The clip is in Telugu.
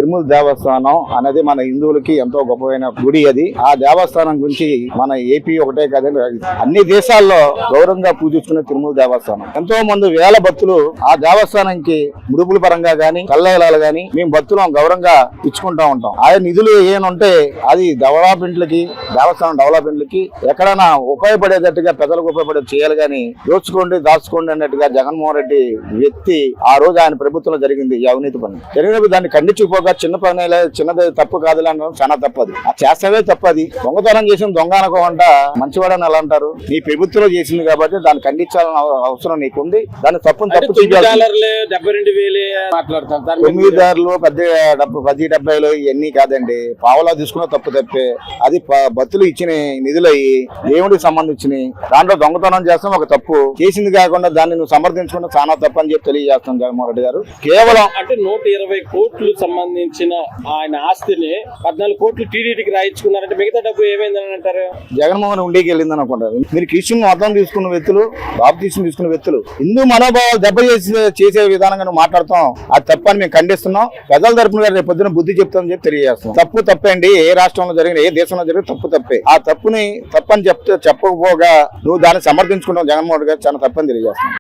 తిరుమల దేవస్థానం అనేది మన హిందువులకి ఎంతో గొప్పమైన గుడి. అది ఆ దేవస్థానం గురించి మన ఏపీ ఒకటే కాదండి, అన్ని దేశాల్లో గౌరవంగా పూజించుకునే తిరుమల దేవస్థానం. ఎంతో మంది వేల భక్తులు ఆ దేవస్థానానికి ముడుపుల పరంగా గాని కళ్ళేలాలు గాని మేము భక్తులం గౌరవంగా ఇచ్చుకుంటా ఉంటాం. ఆ నిధులు ఏమంటే అది డెవలప్మెంట్లకి, దేవస్థానం డెవలప్మెంట్లకి ఎక్కడైనా ఉపయోగపడేటట్టుగా ప్రజలకు ఉపయోగపడే చేయాలి గాని దోచుకోండి దాచుకోండి అన్నట్టుగా జగన్మోహన్ రెడ్డి వ్యక్తి ఆ రోజు ఆయన ప్రభుత్వంలో జరిగింది ఈ అవినీతి పని. జరిగినప్పుడు దాన్ని ఖండించుకోగా చిన్న పని చిన్నది తప్పు కాదు అనడం చాలా తప్పది. ఆ చేస్తావే తప్పది. దొంగతనం చేసిన దొంగ అనుకోకుండా మంచివాడని ఎలా అంటారు? నీ ప్రభుత్వంలో చేసింది కాబట్టి దాన్ని ఖండించాలని అవసరం నీకుంది. దాన్ని తప్పును తప్పు తొమ్మిదిదారులు 10-70 ఇవన్నీ కాదండి. పావలా తీసుకున్న తప్పు తప్పే. అది భక్తులు ఇచ్చిన నిధులయ్యి దేవుడికి సంబంధించినవి. దాంట్లో దొంగతనం చేస్తాం ఒక తప్పు చేసింది కాకుండా దాన్ని నువ్వు సమర్థించుకుంటే చాలా తప్పు అని చెప్పి తెలియజేస్తాం జగన్మోహన్ రెడ్డి గారు. కేవలం అంటే 120 కోట్లు సంబంధించిన ఆయన ఆస్తిని 14 కోట్లు టీడీటీకి రాయించుకున్నారంటే మిగతా డబ్బు ఏమైందని అంటారు? జగన్మోహన్ ఉండికి వెళ్ళిందని అనుకుంటారు. మీరు క్రిస్టియన్ మతం తీసుకున్న వ్యక్తులు, బాప్టిజం తీసుకున్న వ్యక్తులు హిందూ మనోభావాలు దెబ్బ చేసే విధానంగా నువ్వు మాట్లాడుతాం. అది తప్పని మేము ఖండిస్తున్నాం. ప్రజల తరపున రేపు పొద్దున బుద్ధి చెప్తామని చెప్పి తెలియజేస్తాం. తప్పు తప్పండి. ఏ రాష్ట్రంలో జరిగిన ఏ దేశంలో జరిగిన తప్పు తప్పే. ఆ తప్పుని తప్పని చెప్పకపోగా నువ్వు దాన్ని సమర్థించుకుంటావు జగన్మోహన్ రెడ్డి గారు చాలా తప్పని తెలియజేస్తాం.